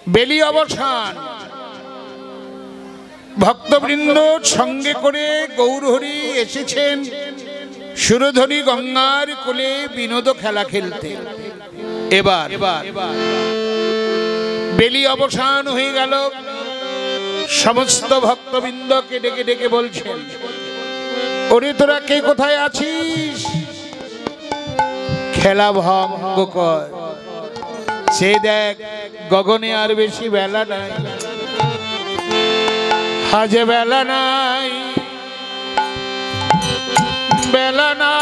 বেলি অবসান। ভক্তবৃন্দ সঙ্গে করে গৌরহরি এসেছেন সুরধনী গঙ্গার কোলে বিনোদ খেলা খেলতে। এবার বেলি অবসান হয়ে গেল। সমস্ত ভক্তবৃন্দকে ডেকে ডেকে বলছেন, ওরে তোরা কে কোথায় আছিস? খেলা ভঙ্গ কর। সে দেখ গগনে আর বেশি বেলা নাই, আজে বেলা নাই, বেলা নাই,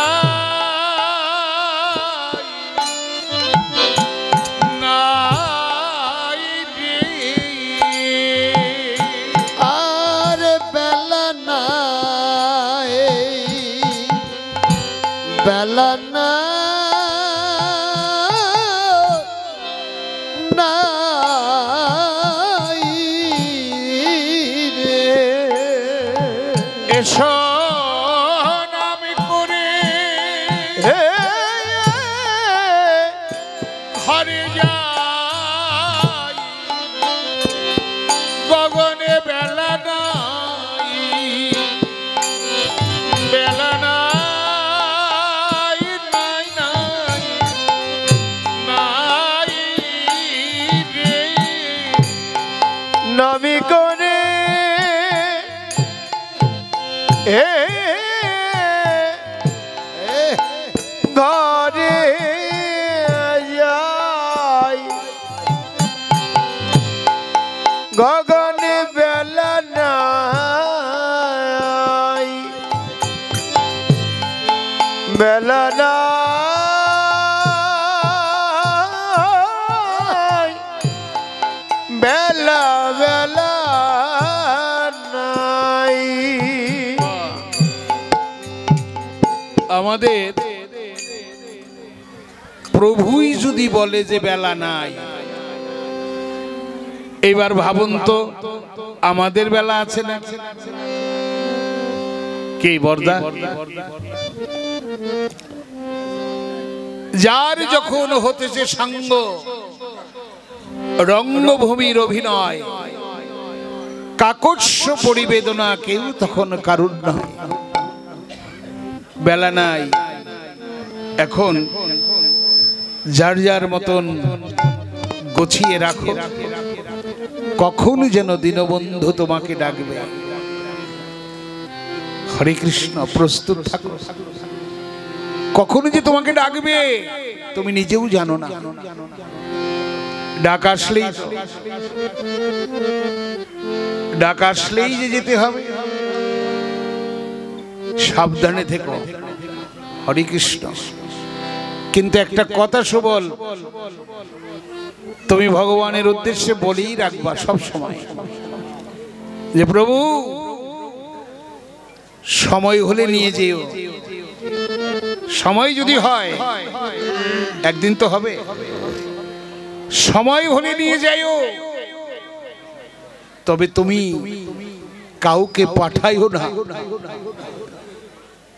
নাই আর বেলা নাই, বেলা নাই, নাই রে। এসো নাম করে ঘরে যাই, গগনে বেলা নাই, বেলা নাই, নাই নাই নাই রে। নামি করে ঘরে যাই, গগনে বেলা নাই, বেলা নাই, বেলা বেলা নাই। আমাদের প্রভুই যদি বলে যে বেলা নাই, এবার ভাবুন তো আমাদের বেলা আছে না? কে বর্দা? যার যখন হতেছে সঙ্গ, রঙ্গভূমির অভিনয়, কাকস্য পরিবেদনা, কেউ তখন কারুর নয়। বেলা নাই। এখন যার যার মতন গুছিয়ে রাখো, কখন যেন দীনবন্ধু তোমাকে ডাকবে। হরে কৃষ্ণ, প্রস্তুত থাকো। কখন যে তোমাকে ডাকবে তুমি নিজেও জানো না। ডাক আসলেই যে যেতে হবে। সাবধানে থেকো। হরে কৃষ্ণ। কিন্তু একটা কথা সুবল, তুমি ভগবানের উদ্দেশ্যে বলেই রাখবা সব সময় যে প্রভু সময় হলে নিয়ে যেও। সময় যদি হয়, একদিন তো হবে, সময় হলে নিয়ে যাইও। তবে তুমি কাউকে পাঠাইও না,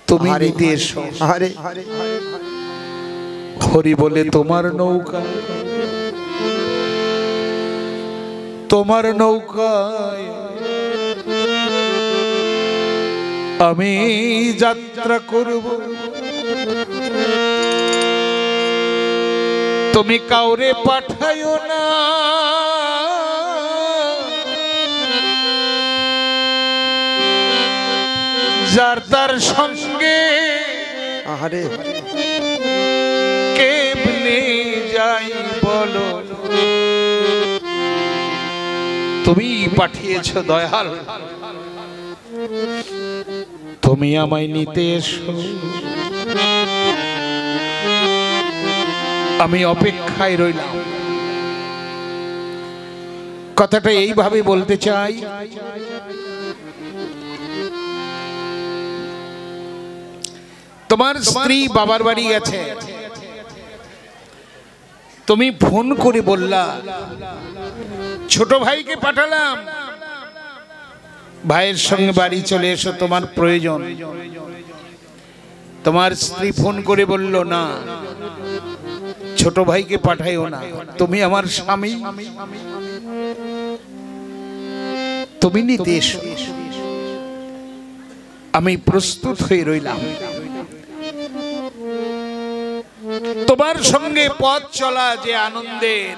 তুমি নিতে এসো। হরি বলে তোমার নৌকা, তোমার নৌকায় আমি যাত্রা করব। তুমি কাউরে পাঠাইও না, যার তার সঙ্গে কেমনে যাই বলো। তুমি পাঠিয়েছ দয়াল, তুমি আমায় নিতে এসো। আমি অপেক্ষায় রইলাম। কথাটা এইভাবে বলতে চাই, তোমার স্ত্রী বাবার বাড়ি গেছে, তুমি ফোন করে বললা ছোট ভাইকে পাঠালাম, ভাইয়ের সঙ্গে বাড়ি চলে এসো, তোমার প্রয়োজন। তোমার স্ত্রী ফোন করে বলল না, ছোট ভাইকে পাঠাইও না, তুমি আমার স্বামী, তুমি নিতে এসো। আমি প্রস্তুত হয়ে রইলাম। তোমার সঙ্গে পথ চলা যে আনন্দের,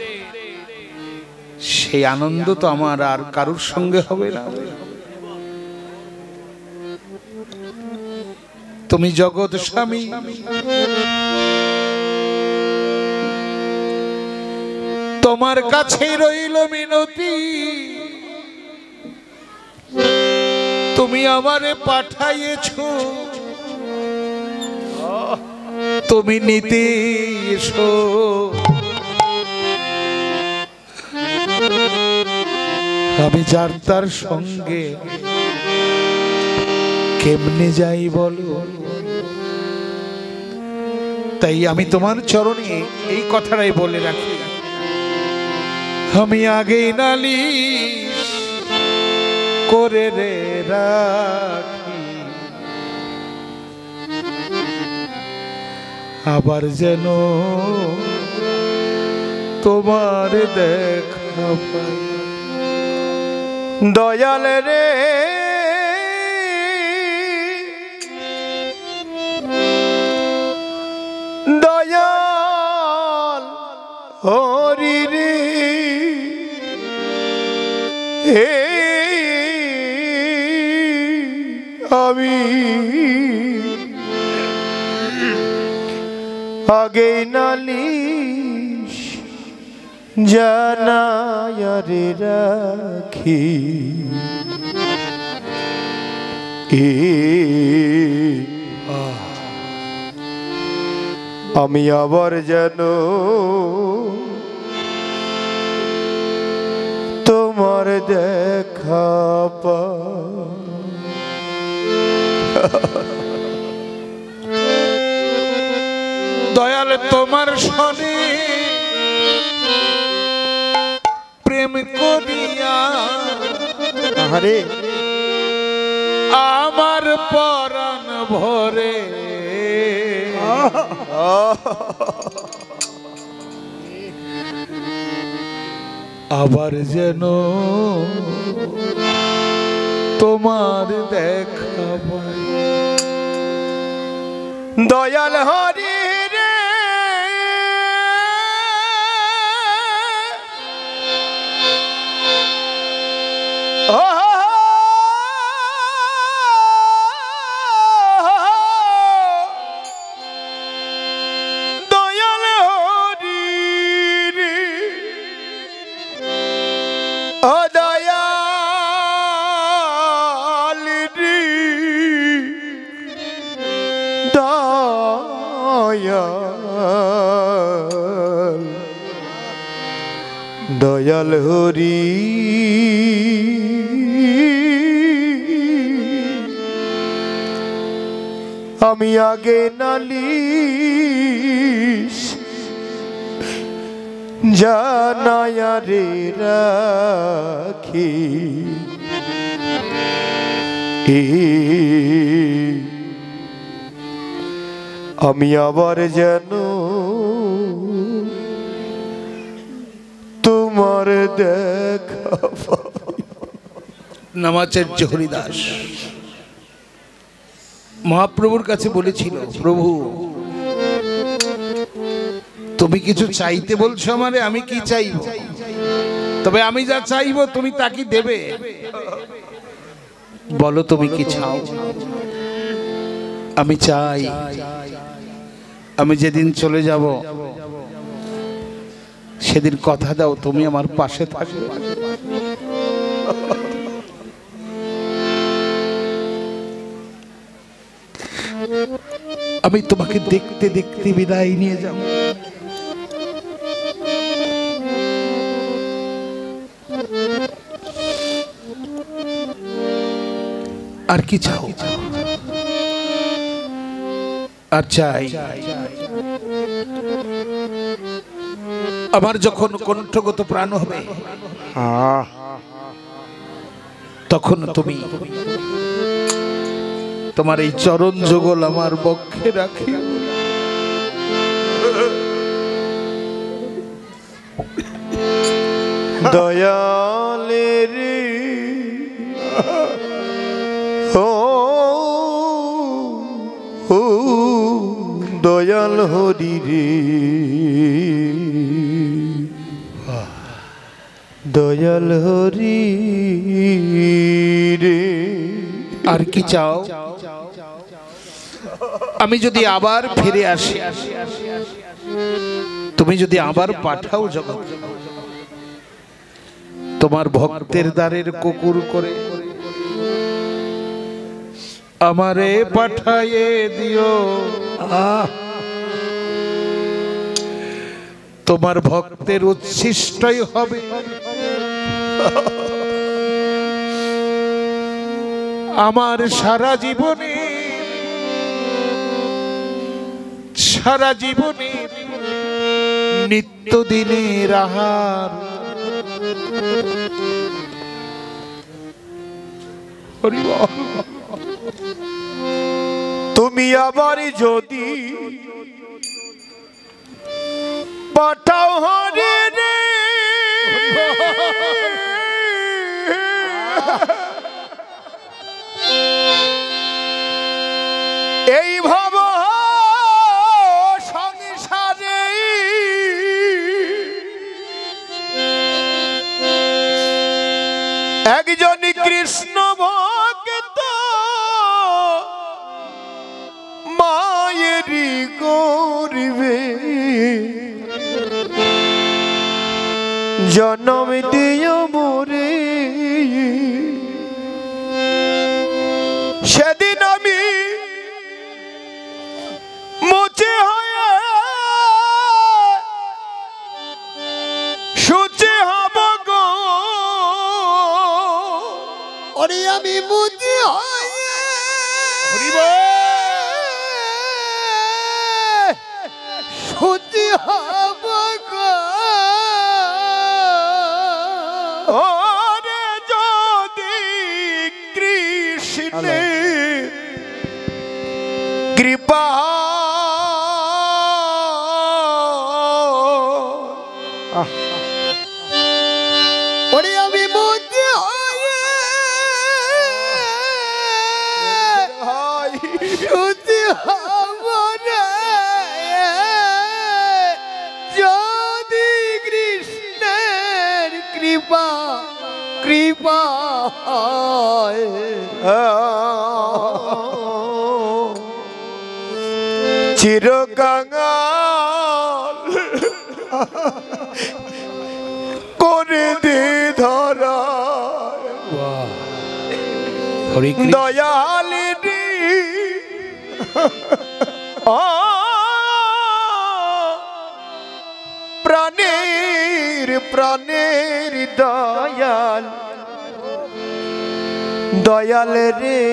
সেই আনন্দ তো আমার আর কারুর সঙ্গে হবে না। তুমি জগৎ স্বামী, তোমার কাছে রইল মিনতি, তুমি আমারে পাঠাইয়েছো, তুমি নিতে এসো। আমি যার তার সঙ্গে কেমনে যাই বলো? তাই আমি তোমার চরণে এই কথাটাই বলে রাখি, আমি আগেই নালিশ করে রে রাখি, আবার যেন তোমার দেখা পাই। দয়াল রে দয়াল হরি রে, আমি আগে নালিশ জানায় রে রাখি, আমি আবার যেন তোমার দেখা পাই। দয়াল তোমার সনে প্রেম করিয়া আরে আমার পরাণ ভরে, আবার যেন তোমার দেখা পাই। দয়াল হরি রে দয়াল হরি রে, ও দয়াল রে, দয়াল হরি, আমি আগে নালিশ জানায় রে রাখি, আমি আবার যেন তোমার দেখা পাই। নামাচার্য হরিদাস মহাপ্রভুর কাছে বলেছিল, প্রভু তুমি কিছু চাইতে বলছো আমারে, আমি কি চাইব? তবে আমি যা চাইব তুমি তা কি দেবে? বলো তুমি কি চাও? আমি চাই আমি যেদিন চলে যাব সেদিন কথা দাও তুমি আমার পাশে থাকবে। আমি তোমাকে দেখতে দেখতে বিদায় নিয়ে যাব। আর কি চাও? আর চাই আমার যখন কণ্ঠগত প্রাণ হবে তখন তুমি তোমার এই চরণ যুগল আমার বক্ষে রাখি। দয়ালের ও ও দয়াল হরি রে দয়াল হরি রে। আর কি চাও? আমি যদি আবার ফিরে আসি, তুমি যদি আবার পাঠাও জগৎ, তোমার ভক্তের দ্বারের কুকুর করে আমারে পাঠাইয়ে দিও। তোমার ভক্তের উচ্ছিষ্টই হবে আমার সারা জীবনে, সারা জীবনে নিত্যদিনের আহার। হরি বল। তুমি আবার যদি পাঠাও হরি রে এই ভাব সংসারে একজন কৃষ্ণ ভক্ত মায়েরই গরিবে জন্ম দিও মোরে, সেদিন আমি মুছে হয়ে সুচে হব গো। ওরে আমি মুছে হয়ে সুচি হব গো। ওরে যদি কৃষ্ণের কৃপা ওরে আমি মুছে হয়ে সুচি হব রে, যদি কৃষ্ণের কৃপা কৃপা হয়। চিরকাঙাল করে দে ধরা দয়ালি প্রাণের প্রাণের দয়াল দয়াল রে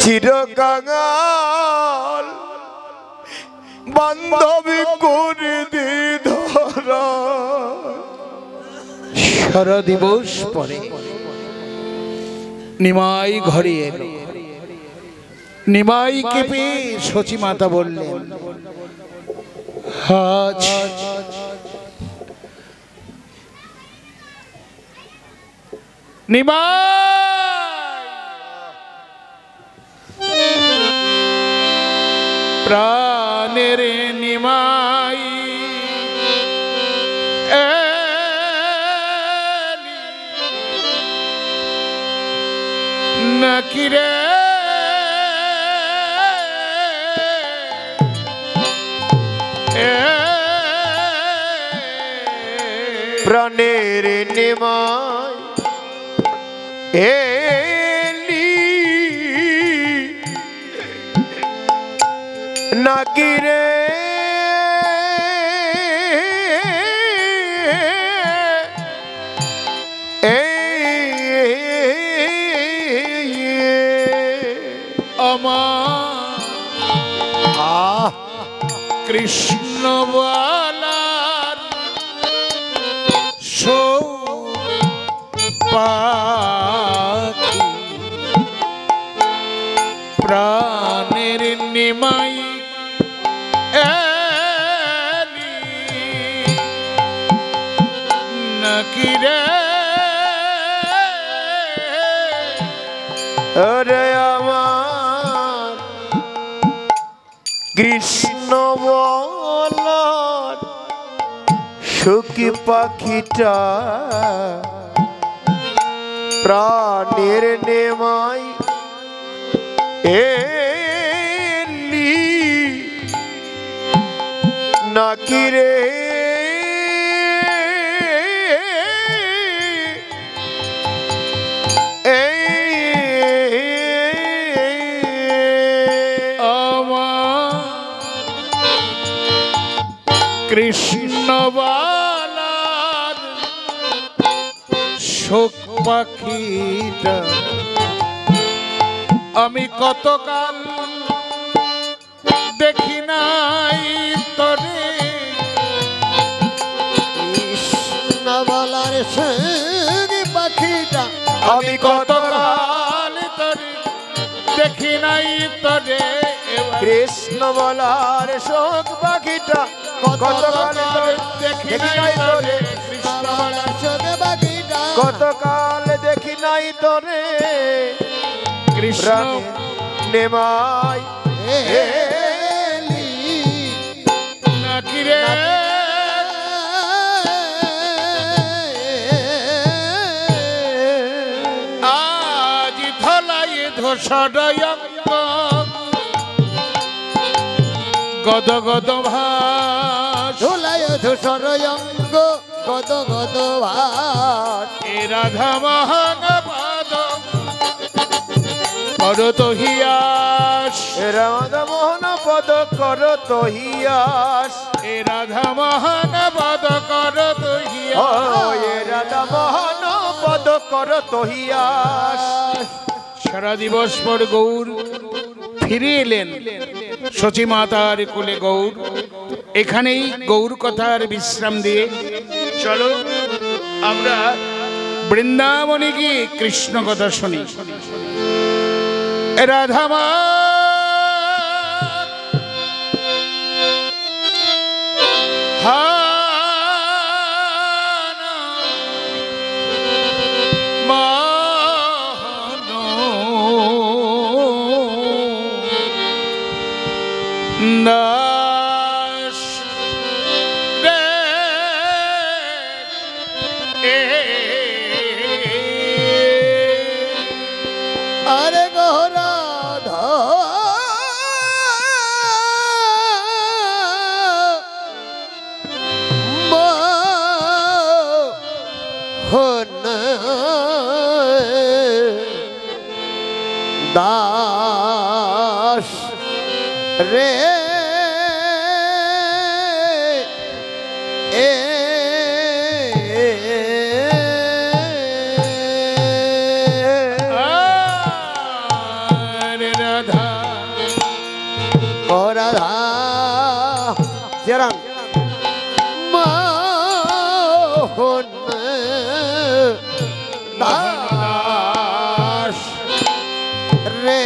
চিরকাঙাল বান্ধব করে দে ধরা। সারা দিবস পরে নিমাই ঘরে এলো। নিমাইকে পেয়ে সচী মাতা বললেন, আজ নিমাই প্রাণের নিমাই নাকি রে প্রাণের নিমাই এলি নাকি রে আমার কৃষ্ণ বালার পাখি প্রাণের নিমাই এলি নাকি রে ওরে আমার কৃষ্ণ বলার সখী পাখিটা প্রাণের নেমাই এলি নাকি রে কৃষ্ণ বালার শোক পাখিটা আমি কতকাল দেখি নাই তোরে কৃষ্ণ বলার শোক পাখিটা আমি কতকাল তোরে দেখি নাই তোরে কৃষ্ণ বলার শোক পাখিটা কতকাল দেখি নাই তোরে কৃষ্ণ বলার শোক পাখিটা কতকাল দেখি নাই তোরে কৃষ্ণ নেমাই এলি নাকি রে আজ ধলাই ধূসরয়ঙ্গ গদ গদ ভাস ধুলায় ধূসরয়ঙ্গ গদ গদ ভাত এ রাধা মহান পাদ করত হিয়াস রাধা মোহন পদ কর তহিয়াস এ রাধা মহান পাদ করত হিয়াস এ রাধা মোহন পদ কর তহিয়াস সারা দিবস পর গৌর ফিরে এলেন সচী মাতার কোলে গৌর এখানেই গৌর কথার বিশ্রাম দিয়ে চলো আমরা বৃন্দাবনে গিয়ে কৃষ্ণ কথা শুনি রাধামা দাস রে আরে গৌরাধা মোহন দাস রে রাধা রাধা জরাং মোহন দাস রে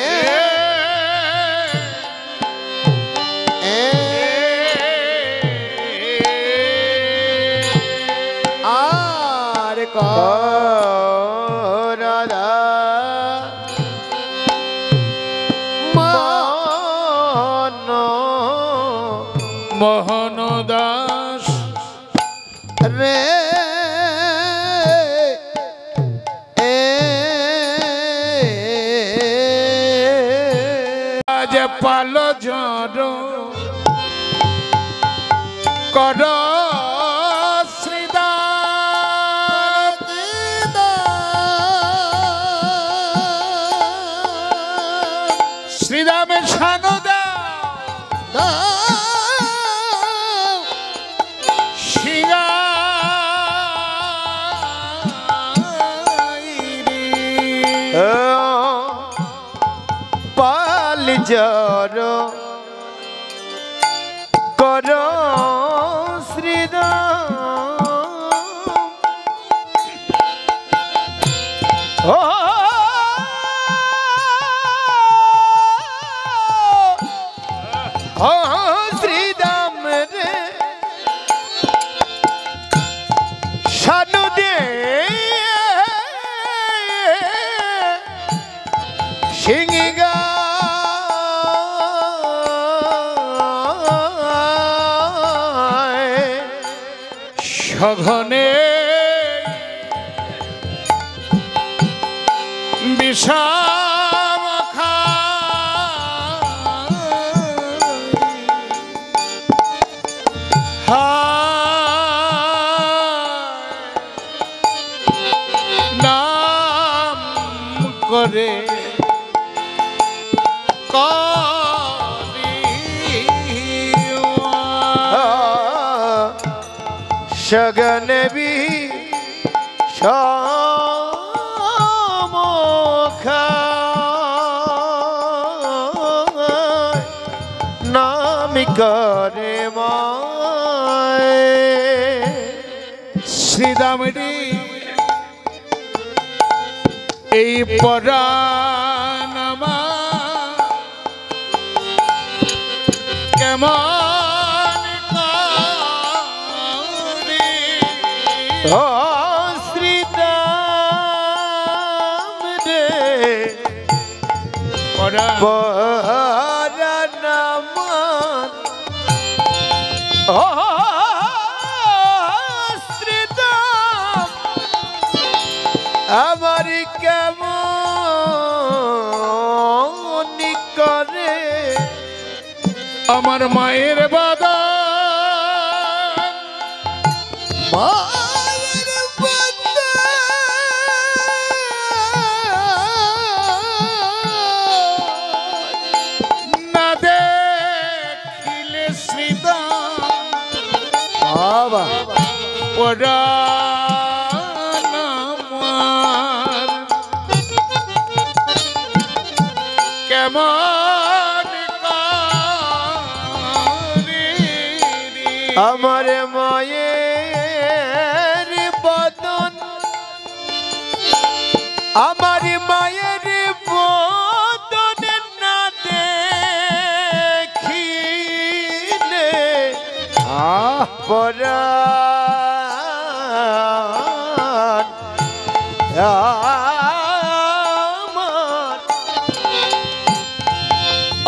আর রাধা মোহন দাস রে আজ পাল ঝড় কর শ্রীরামের সানদা পাল জর কর শ্রীরাম শ্রীরাম রে সানু দে সঘনে বিষম নাম করে शगन भी शामोखा नाम करे माए শ্রীদামটি এই পরাণমা কেমন श्री दाम रे परानमान श्री दाम আমার কেমন করে আমার মায়ের বাদা না দেখিলে শ্রীদাম পরাণ আমার কেমন করে আমার মায়ের বদন আমার মায়ের বদন না দেখিলে পরাণ আমার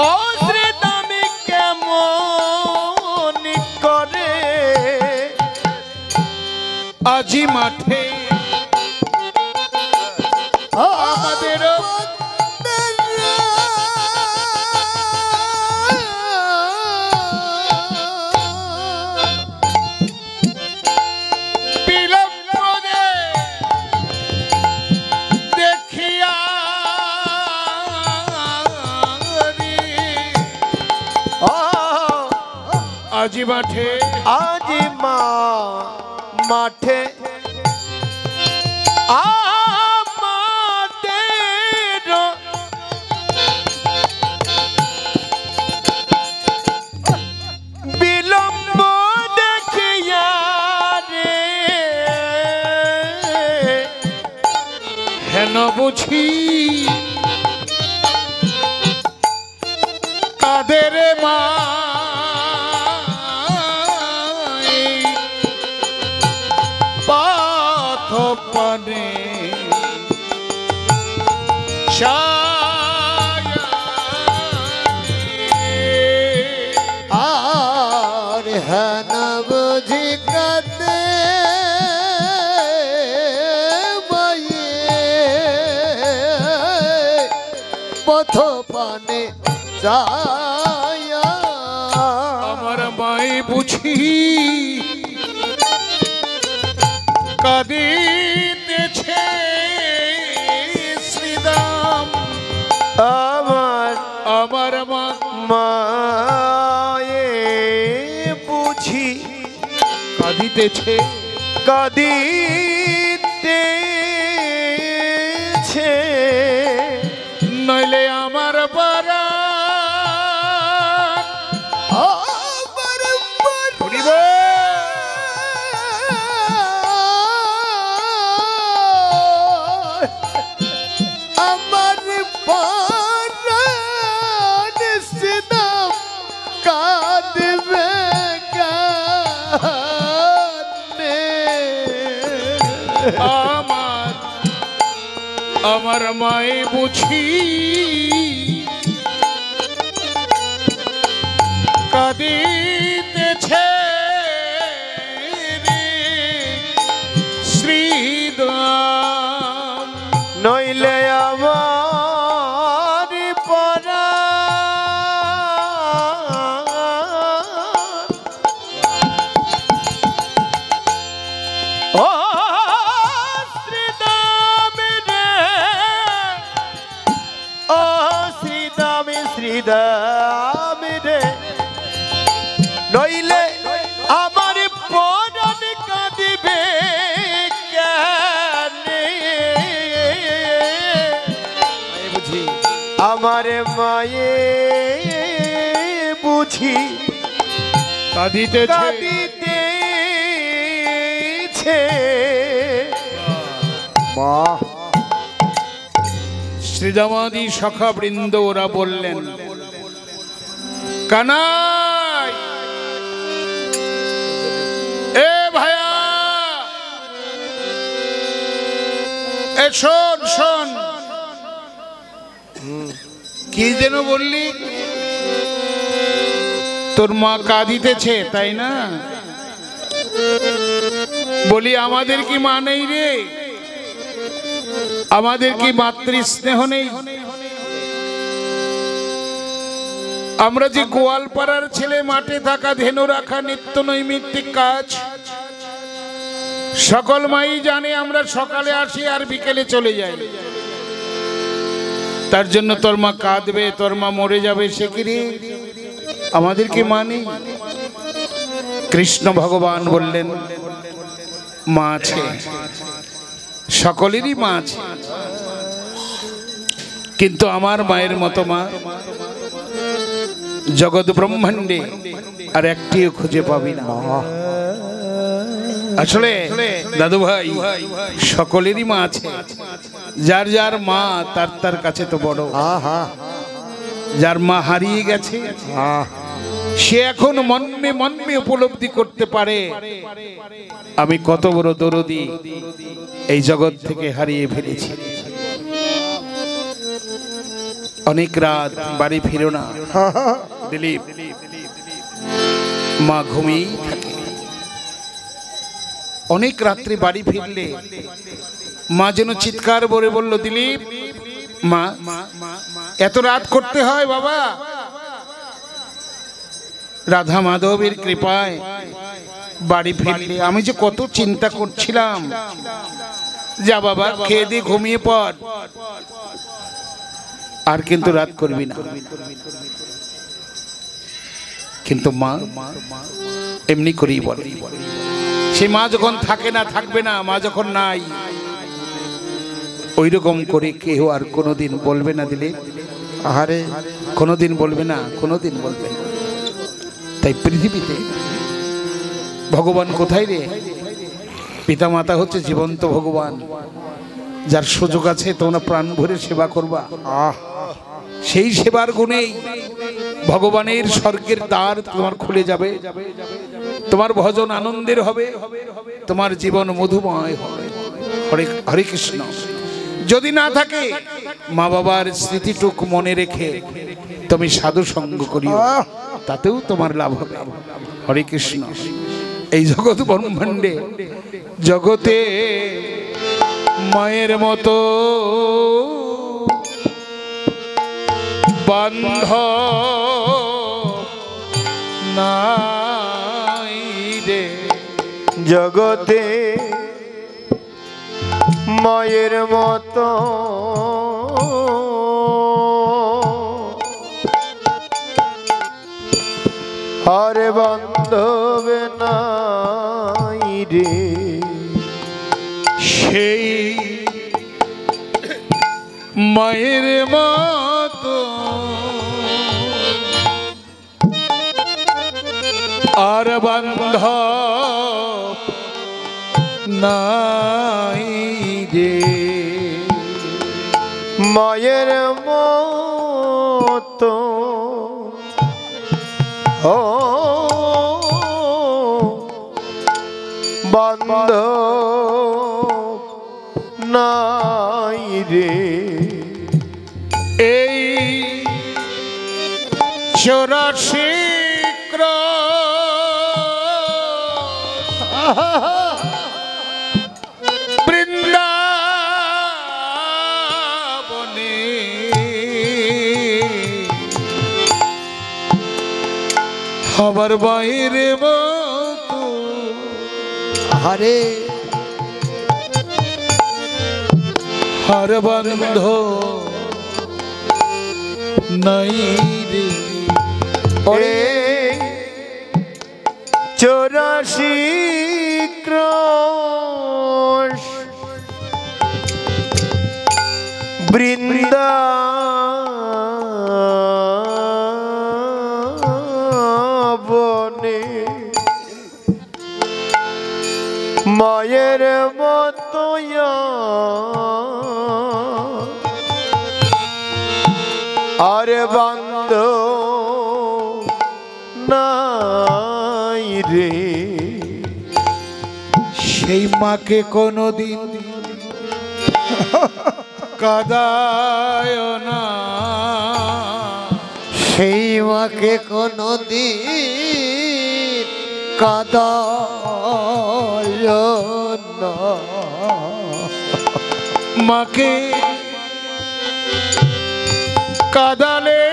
ও শ্রী দামি কেমন করে আজি মাঠে আমাদের বিলম্বনে দেখিয়া আজি মাঠে আজি মাঠে আমাদের বিলম্ব দেখিয়া রে হেন বুঝি কাদের মা পাথ পানে আর হেন বুঝি কাঁদে মায়ে পথ পানে যায়া আমার মাই বুঝি কাঁদিতেছে শ্রীদাম আমার মা মায়ে বুঝি কাঁদিতেছে কাঁদিতেছে নইলে আমার পারা আমার পরাণ সিদাম কাঁদবে গানে আমার মায়ে বুঝি কাঁদিতেছে রে আমার মায়ে বুঝি কাঁদিতেছে কাঁদিতেছে মা। শ্রীদামাদি সখা বৃন্দ ওরা বললেন, কানাই এ ভাইয়া, এ শোন শোন, কি যেন বললি? তোর মা কাঁদিতেছে তাই না? বলি আমাদের কি মা নেই রে? আমাদের কি মাতৃস্নেহ নেই? আমরা যে গোয়ালপাড়ার ছেলে, মাঠে থাকা ধেনু রাখা নিত্য নৈমিত্তিক কাজ সকল মাই জানে। আমরা সকালে আসি আর বিকেলে চলে যাই। তার জন্য তোর মা কাঁদবে, তোর মা মরে যাবে, সে কি রে? আমাদের কি মা নেই? কৃষ্ণ ভগবান বললেন, মা আছে, সকলেরই মা আছে, কিন্তু আমার মায়ের মতো মা জগৎ ব্রহ্মাণ্ডে আর একটিও খুঁজে পাবি না। আসলে দাদু ভাই, সকলেরই মা আছে, যার যার মা তার তার কাছে তো বড়। যার মা হারিয়ে গেছে সে এখন মর্মে মর্মে উপলব্ধি করতে পারে আমি কত বড় দরদি এই জগৎ থেকে হারিয়ে ফেলেছি। অনেক রাত বাড়ি ফিরো না দিলীপ, মা ঘুমিয়েই থাকে। অনেক রাত্রে বাড়ি ফিরলে মা যেন চিৎকার করে বলল, দিলীপ মা, এত রাত করতে হয় বাবা? রাধা মাধবের কৃপায় বাড়ি ফিরলে আমি যে কত চিন্তা করছিলাম, যা বাবা খেয়ে দিয়ে ঘুমিয়ে পড়, আর কিন্তু রাত করবি না। কিন্তু মা এমনি করেই বলে। সে মা যখন থাকে না, থাকবে না, মা যখন নাই, ওই রকম করে কেউ আর কোনোদিন বলবে না দিলে, আহারে কোনোদিন বলবে না, কোনোদিন বলবে না। তাই পৃথিবীতে ভগবান কোথায় রে? পিতা মাতা হচ্ছে জীবন্ত ভগবান, যার সুযোগ আছে তোমরা প্রাণ ভরে সেবা করবা। সেই সেবার গুণেই ভগবানের স্বর্গের দ্বার তোমার খুলে যাবে, তোমার ভজন আনন্দের হবে, তোমার জীবন মধুময় হবে। হরে হরে কৃষ্ণ। যদি না থাকে, মা বাবার স্মৃতিটুক মনে রেখে তুমি সাধু সঙ্গ করিও, তাতেও তোমার লাভ হবে। হরে কৃষ্ণ। এই জগৎ ব্রহ্মাণ্ডে জগতে মায়ের মতো বান্ধব নাই রে। জগতে মায়ের মতো আর বান্ধব নাই রে। সেই মায়ের মতো আর বান্ধব নাই রে। মায়ের মতো ও বান্ধব নাই রে। এই 84 বৃন্দাবনে আমার বাইরে মতো হরে হর বন্ধ নাই রে। ওরে 84 ক্রোশ মায়ের মতো আর বান্ধ নাই রে। সেই মাকে কোনোদিন কাদায় না, সেই মাকে কোনোদিন কাদায় না। মাকে কাদালে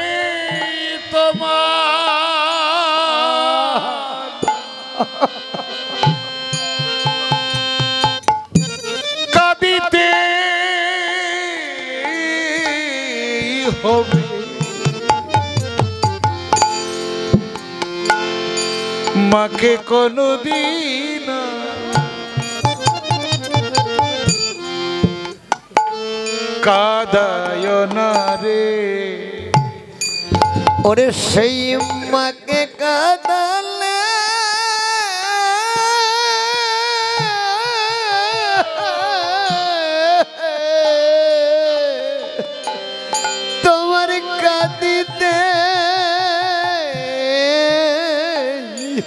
তোমার কাঁদিতে হবে। মাকে কোনদিন কাদায় না রে। ওরে সেই মাকে কাদালে তোমার কাঁদিতে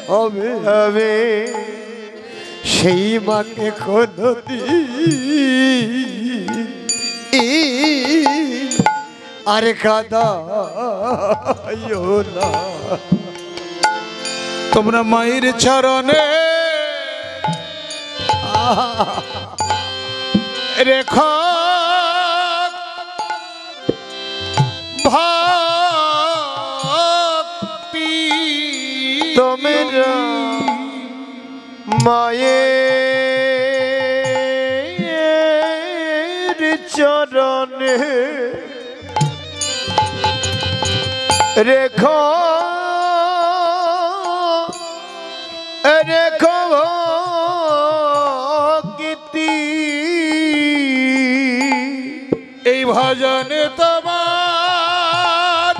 হবে হবে। সেই মাকে কোনদিন আরে কাদাইও না। তোমরা মায়ের চরণে রেখো ভক্তি। তোমরা মায়ের চরণে রেখো রেখো ভক্তি। এই ভজনে তোমার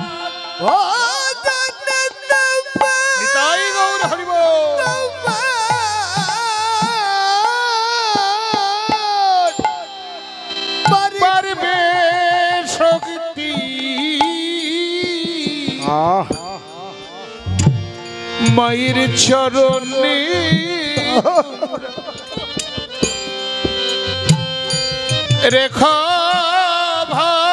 নিতাই গৌর হরি বল। পারবে শক্তি মায়ের চরণে রেখা ভক্তি।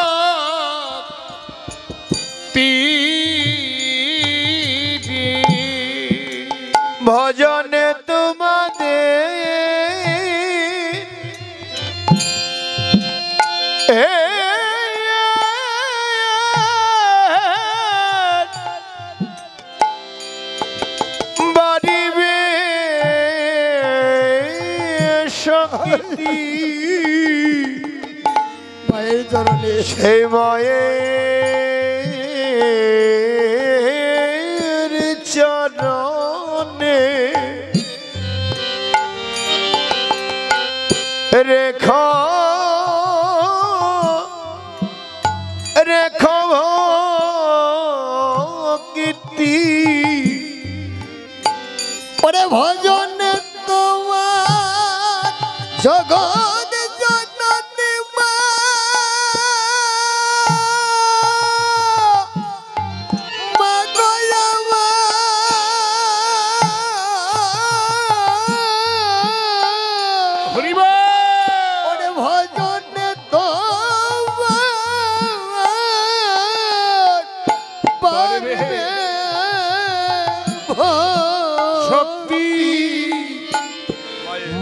ভজনে তোমাদের বাড়িবে শক্তি। মায়ের চরণে সেই মায়ের চরণে রেখো রেখো ভক্তি। ওরে ভজনে তোমার জগৎ জননী মা মা গয়া মা। হরি বল। ওরে ভজনে তোমার পারবে শক্তি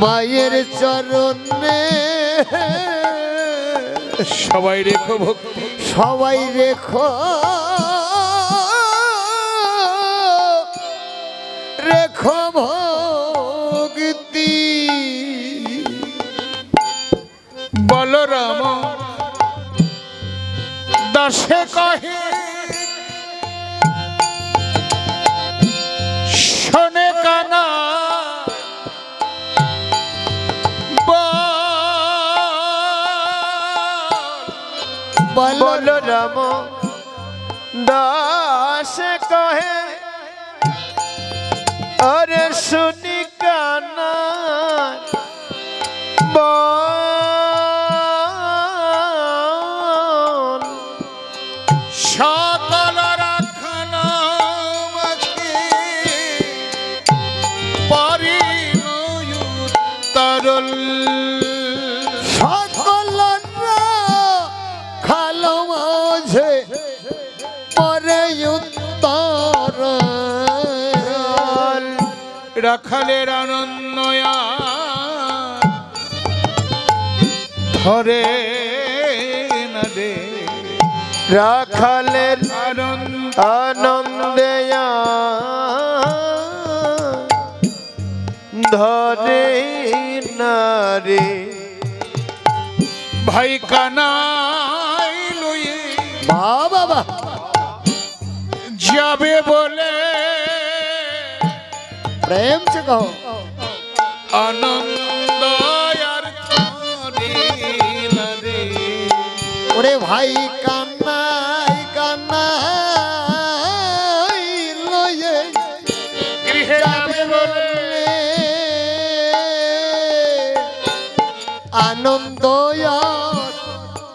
মায়ের চরণে সবাই রেখো ভক্তি। সবাই রেখো রেখো ভক্তি। বলরাম দাসে কহে শোনে কানা বলরাম দাস কহে अरे सुनी काना দুরল সকল খালো মাঝে পরে উত্তর রাখালের আনন্দয়া ধরে না রে রাখালের আনন্দ আনন্দেয়া ধরে না রে ভাই কানাই লয়ে বাবা যাবে বলে প্রেম से कहो আনন্দ আর ধরে না রে ওরে ভাই কান্নাই কান্নাই লয়ে গৃহে যাবে বলে আনন্দ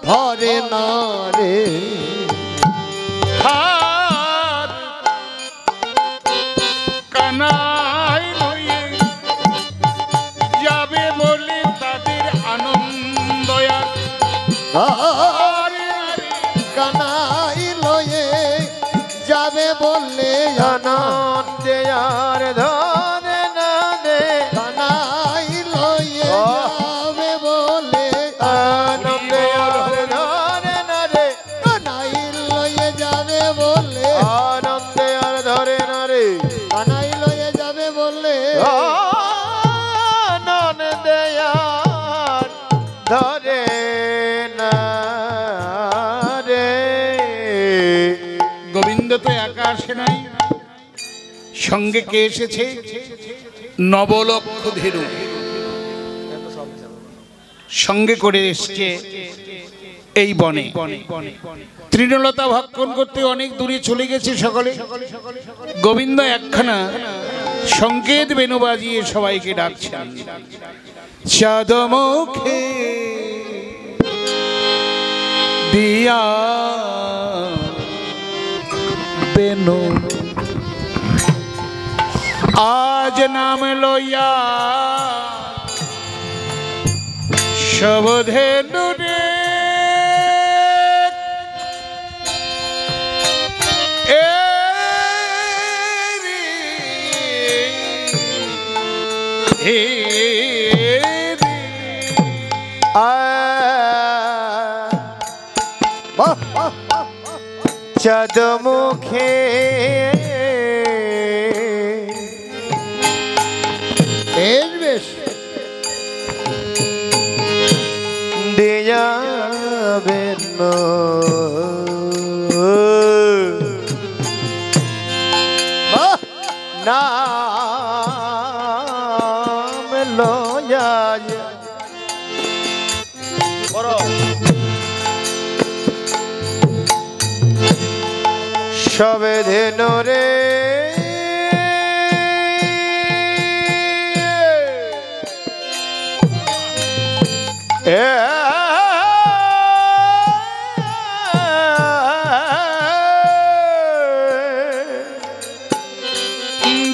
ধরে না রে হাত কানাই লয়ে যাবে বলে তাদের আনন্দ আর কানাই লয়ে যাবে বললে আনন্দেয়ার ধরে না রে কানাই লয়ে যাবে বলে আনন্দেয়ার ধরে না রে কানাই লয়ে যাবে বললে আনন্দেয়ার ধরে না রে কানাই লয়ে যাবে বললে আনন্দেয়ার ধরে না রে গোবিন্দ তো একা আসে নাই, সঙ্গে কে এসেছে? নবলক্ষ ধীরু সঙ্গে করে এসছে এই বনে। তৃণলতা ভক্ষণ করতে অনেক দূরে চলে গেছে সকলে। গোবিন্দ একখানা সংকেত বেনু বাজিয়ে সবাইকে ডাকছেন। চাঁদ মুখে দিয়া বেনু আজ নাম লইয়া সবধেনু রে চাঁদ মুখে বেশ বেশ দিয়া বেন নাম লয়া সবে ধেনু রে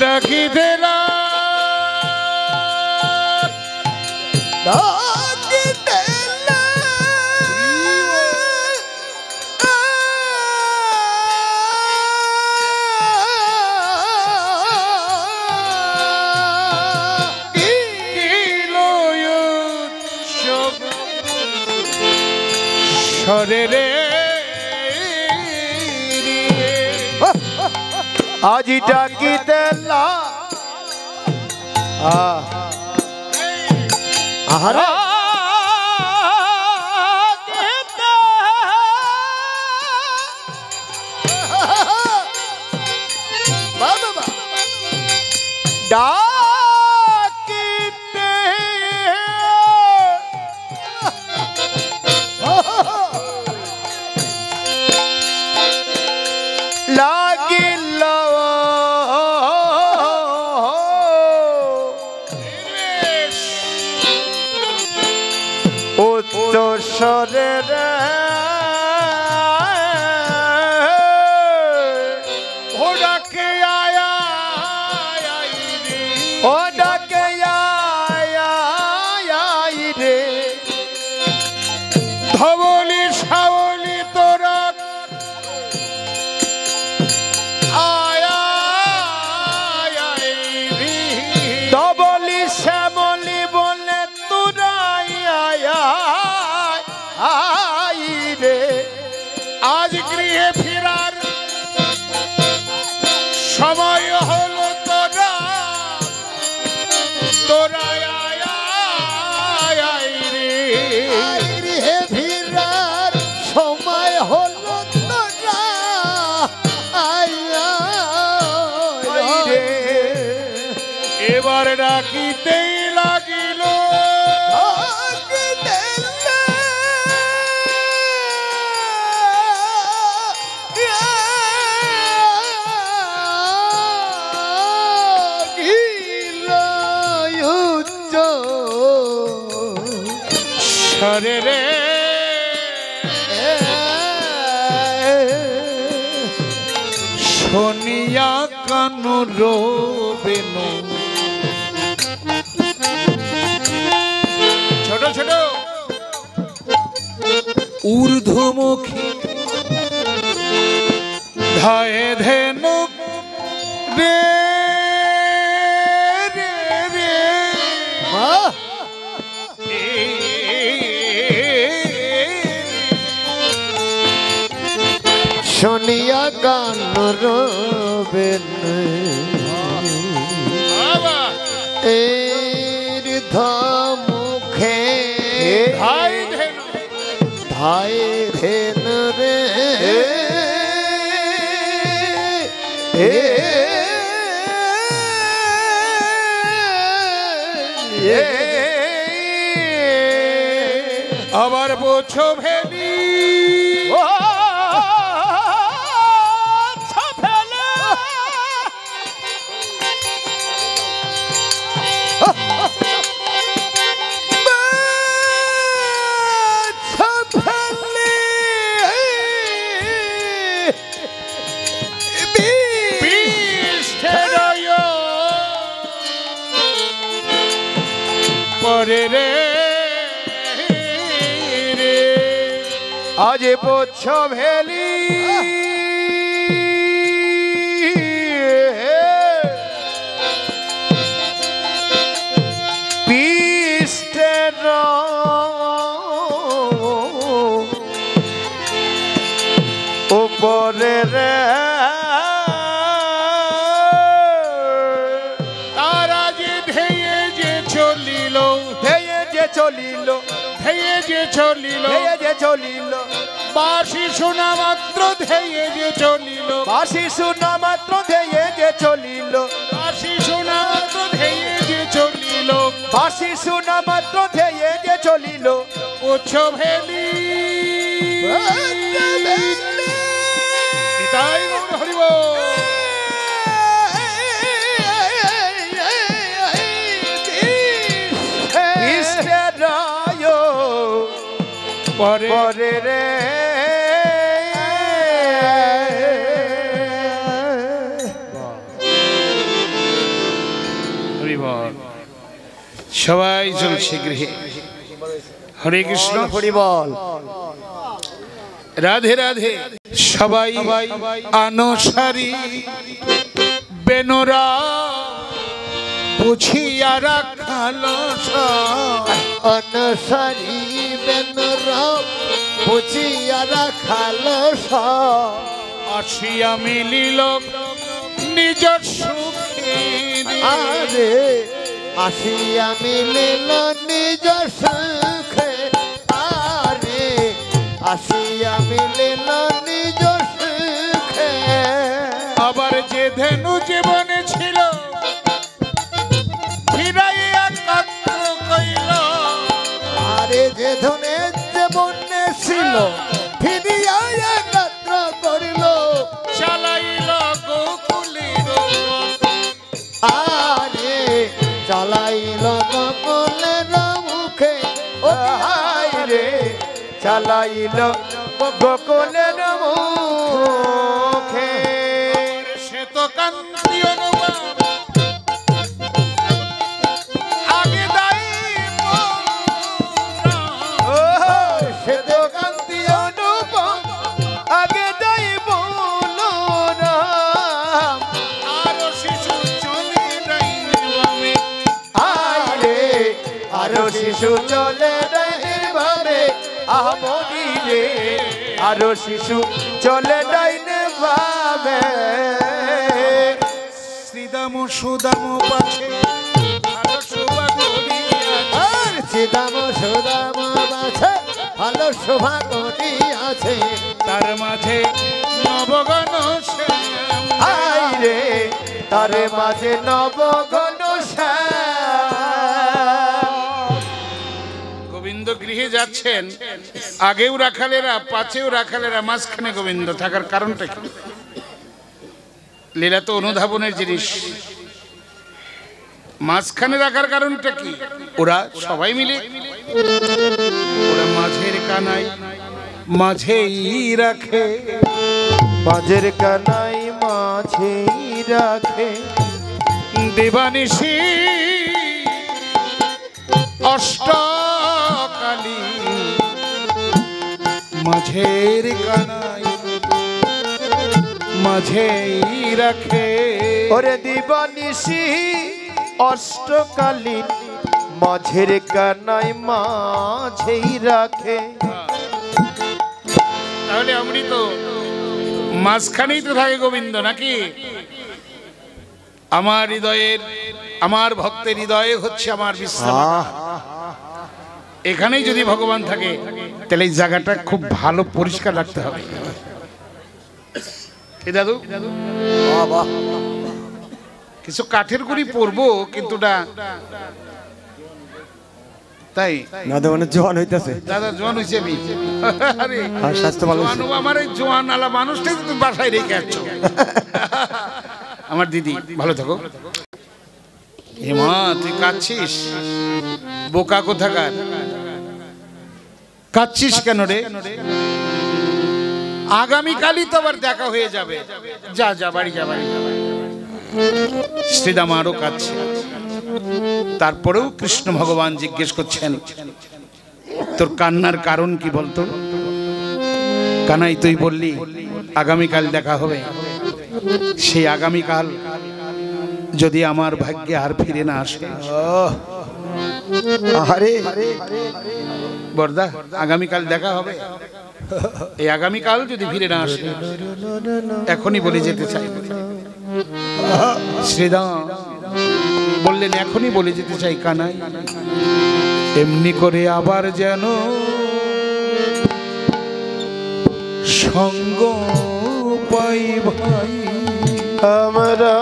ডাকি দিলা সরে রে আজি ডাকি দেলা আহারে বাবা ডাকিতে লাগিল সরে রে শোনিয়া কানু রোবেনু ছোট ছোট ঊর্ধ্বমুখী ধায়ে ধেনু রে রে রে শুনিয়া গান রবেন এর মুখে ধাই ধেন রে আবার বোঝো ভেলি পরে রে আজ পোচ্ছ ভেলি পিষ্টের উপরে রে তারা যে ধেয়ে যে চলিল ধেয়ে যে চলিল ধেয়ে যে চলিল ধেয়ে যে চলিল বাসি শোনা মাত্র ধেয়ে যে চলিল বাসি শোনা মাত্র ধেয়ে যে চলিল বাসি শোনা মাত্র ধেয়ে যে চলিল বাসি শোনা মাত্র ধেয়ে যে চলিল উচ্চ ভেলি নিতাই গৌর হরি বল। পরে পরে রে হরি বল। সবাই চলছে গৃহে। হরে কৃষ্ণ হরি বল। রাধে রাধে। সবাই আনসারি বেনরা বুঝিয়া রাখাল অনসারি বেনরা বুঝিয়া রাখাল আসিয়া মিলিল নিজ সুখে আরে আসিয়া মিলিল নিজ সুখে আরে আসিয়া মিলিল নিজ সুখে আবার যে ধেনু জীবনে ছিল ফিরাইয়া কাত্র কইল আরে যে ধনে জীবনে ছিল ফিরিয়া একত্র করিল চালাইল গোকুলের আরে চালাইল গোকুলের মুখে ও রে চালাইল গোকুলের মুখে সে তো কান্তি অনুবাদ আগে দাইব সে তো কান্তি অনুপম আগে যাই বলো রাম আর শিশু চলে যাইবে আরে আরো শিশু চলে ডাইনের ভাবে আহমনি রে আরো শিশু চলে ডাইনে ভাবে শ্রীদাম সুদাম পাছে ভালো শোভা করিয়া আর সিদাম সুদাম আছে ভালো শোভা করিয়াছে তার মাঝে নবগণ শ্যাম আই রে তারে মাঝে নবগণ গোবিন্দ গৃহে যাচ্ছেন, আগেও রাখালেরা পাছেও রাখালেরা, মাঝখানে গোবিন্দ থাকার কারণটা কি? লীলা তো অনুধাবনের জিনিস। মাঝখানে রাখার কারণটা কি? ওরা সবাই মিলে কানাই মাঝেই রাখে, মাঝের কানাই মাঝেই রাখে, দেবানিশি অষ্টকালী মাঝের কানাই মাঝেই রাখে। ওরে দিবানিশি অষ্টকালীন মাঝের কানাই মাঝেই রাখে। তাহলে অমৃত মাঝখানেই তো থাকে গোবিন্দ নাকি? আমার হৃদয়ের, আমার ভক্তের হৃদয়ে হচ্ছে আমার বিশ্রাম। এখানেই যদি ভগবান থাকে তাহলে এই জায়গাটা খুব ভালো পরিষ্কার রাখতে হবে। এ দাদু কিছু কাঠের গুঁড়ি পরবো, কিন্তু তাই দাদা মানে জোয়ান হইতাছে, দাদা জোয়ান হয়েছে আমি। আরে আর স্বাস্থ্য ভালো জোয়ান হবো, আমার এই জোয়ান আলা মানুষটাই তো তুমি বাসায় রেখে আছো। আমার দিদি ভালো থাকো। হেমা তুই কাঁদছিস? বোকা কোথাকার, কাঁদছিস কেন রে? আগামীকালই তো আবার দেখা হয়ে যাবে। যা যা বাড়ি যা, বাড়ি যা। শ্রীদামা আরো কাঁদছে। তারপরেও কৃষ্ণ ভগবান জিজ্ঞেস করছেন, তোর কান্নার কারণ কি বলতো? কানাই তুই বললি আগামীকাল দেখা হবে, সেই আগামীকাল যদি আমার ভাগ্যে আর ফিরে না আসে। আরে বরদা আগামীকাল দেখা হবে, এই আগামীকাল যদি ফিরে না আসে এখনই বলে যেতে চাই। শ্রীদাম বললেন এখনই বলে যেতে চাই কানাই, এমনি করে আবার যেন সঙ্গ পাই ভাই আমরা,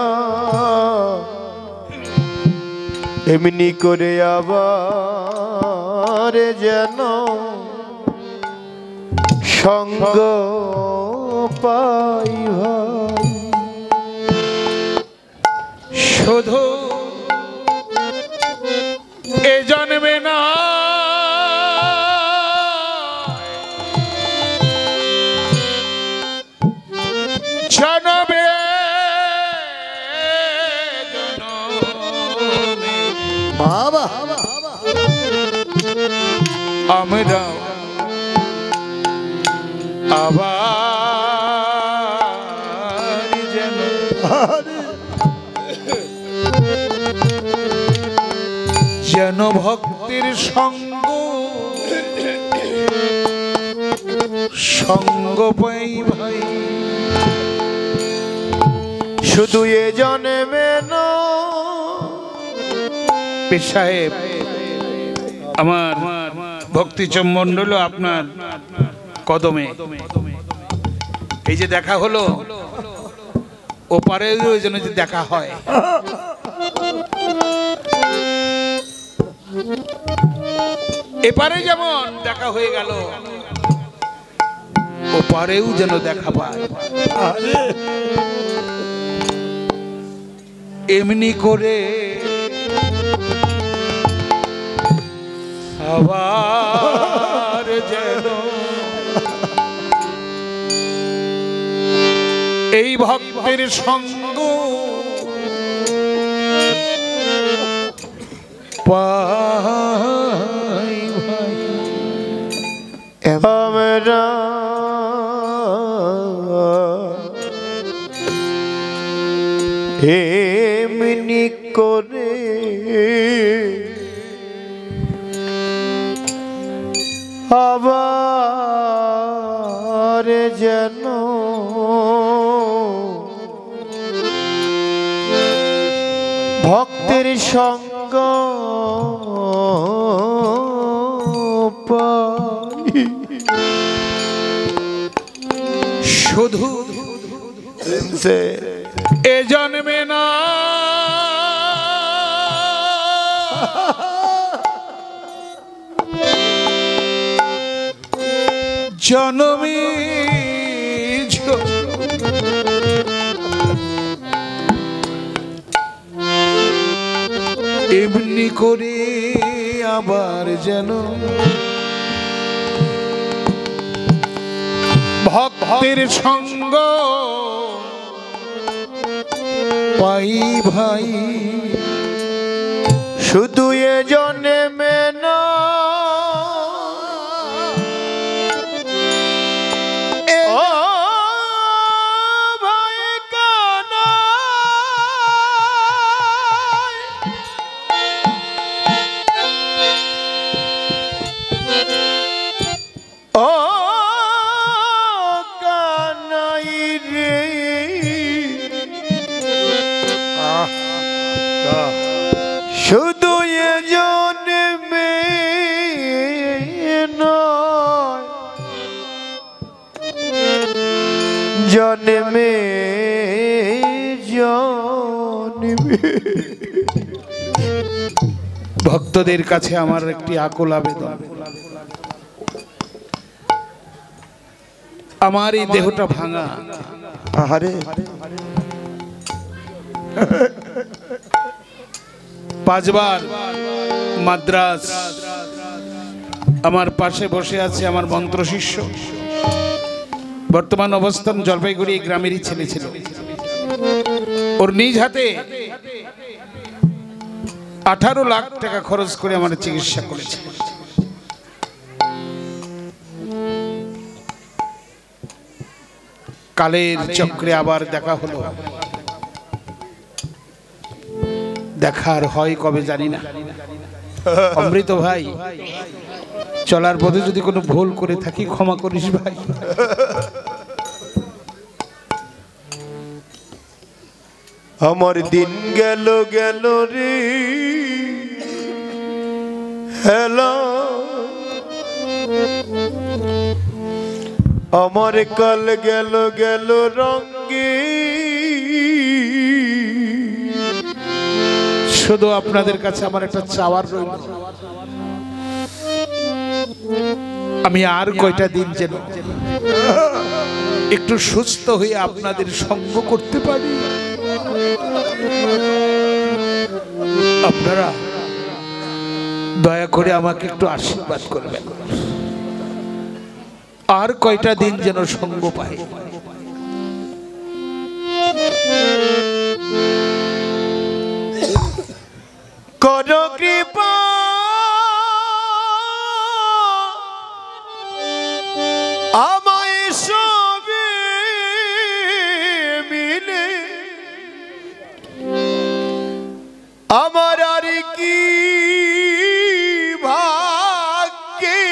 এমনি করে আবার যেন সঙ্গ পাই ভাই। শুধু এ জন্মে না, জন্মে জন্মে বাবা আমরা আবার যেন যেন ভক্তের সঙ্গ সঙ্গ পাই ভাই। শুধু এ জন্মে না। পীর সাহেব আমার ভক্তি চমণ্ডল আপনার কদমে, এই যে দেখা হলো ওপারে যেন যে দেখা হয়, এপারে যেমন দেখা হয়ে গেল ওপারেও যেন দেখা পায়। এমনি করে আবার যেন এই ভক্তের সঙ্গ পাই ভাই। আমরা এমনি করে আবার যেন ভক্তের সঙ্গ পাই। শুধু এ জন্মে না, জন্মে এমনি করে আবার যেন ভক্তের সঙ্গ পাই ভাই, শুধু এ জন্মে না ও ভাই কানা, ও কানাই রে, শুধু এ জন্মে নয় জন্মে জন্মে। ভক্তদের কাছে আমার একটি আকুল আবেদন, আমার এই দেহটা ভাঙা, আহারে পাঁচবার মাদ্রাস, আমার পাশে বসে আছে আমার মন্ত্র শিষ্য, বর্তমান অবস্থান জলপাইগুড়ি গ্রামেরই ছেলে ছিল। ওর নিজ হাতে 18 লাখ টাকা খরচ করে আমার চিকিৎসা করেছে। কালের চক্রে আবার দেখা হলো, দেখার হয় কবে জানি না। অমৃত ভাই, চলার পথে যদি কোনো ভুল করে থাকি ক্ষমা করিস ভাই। আমার দিন গেল গেল রে হেলা, আমার কাল গেল গেল রঙ্গে, শুধু আপনাদের কাছে আমার একটা চাওয়ার রইল, আমি আর কয়টা দিন যেন একটু সুস্থ হয়ে আপনাদের সঙ্গ করতে পারি। আপনারা দয়া করে আমাকে একটু আশীর্বাদ করবেন, আর কয়টা দিন যেন সঙ্গ পাই। কর কৃপা আমায় সবে মিলে, আমার আর কি ভাগ্যে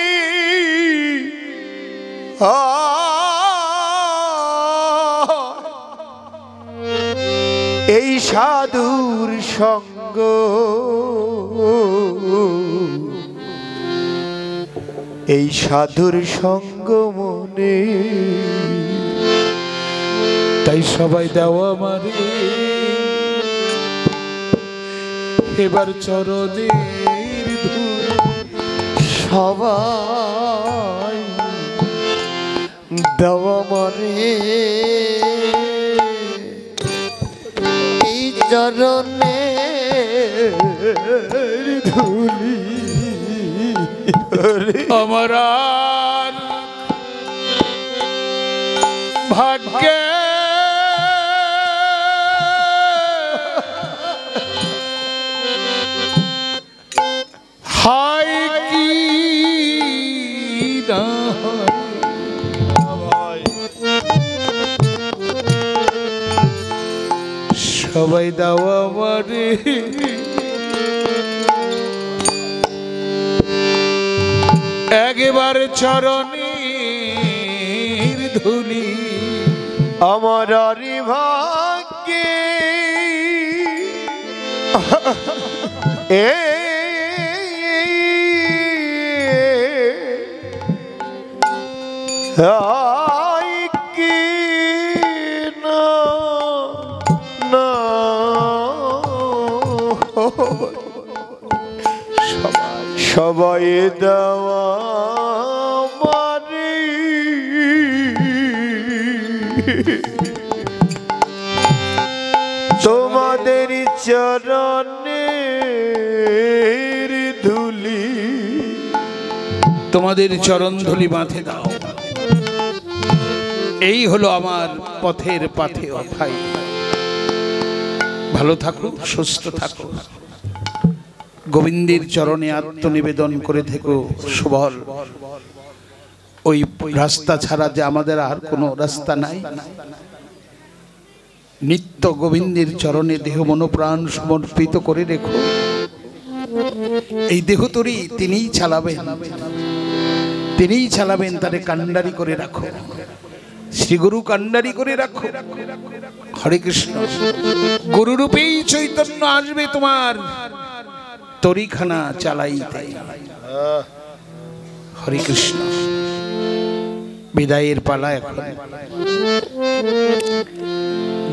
এই সাধুর সঙ্গ, এই সাধুর সঙ্গ মনে, তাই সবাই দাও আমারে এবার চরণের ধূল, সবাই দেওয়া মরে এই চরণে ধুলি। আমার আর ভাগ্যে হাই কি না, সবাই দাও আমারে একবার চরণের ধুলি, আমার আর ভাগ্যে কি না না, সবাই দেওয়া মারি তোমাদের চরণের ধুলি, তোমাদের চরণ ধুলি মাথে দাও। এই হলো আমার পথের পাথেয় ভাই। ভালো থাকো, সুস্থ থাকো, গোবিন্দের চরণে আত্মনিবেদন করে থেকো সুবল। ওই রাস্তা ছাড়া যে আমাদের আর কোনো রাস্তা নাই। নিত্য গোবিন্দের চরণে দেহ মনোপ্রাণ সমর্পিত করে রেখো। এই দেহ তরি তিনিই চালাবেন, তিনিই চালাবেন। তারে কান্ডারি করে রাখো, শ্রীগুরু কান্ডারি করে রাখো। হরে কৃষ্ণ। গুরুরূপেই চৈতন্য আসবে তোমার তরিখানা চালাইতে। হরে কৃষ্ণ। বিদায়ের পালা এখন।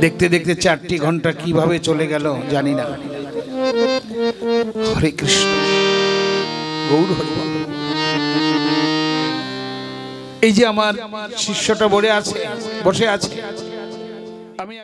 দেখতে দেখতে 4টি ঘন্টা কিভাবে চলে গেল জানি না। হরে কৃষ্ণ। গৌর হরি বল। এই যে আমার শিষ্যটা বসে আছে আমি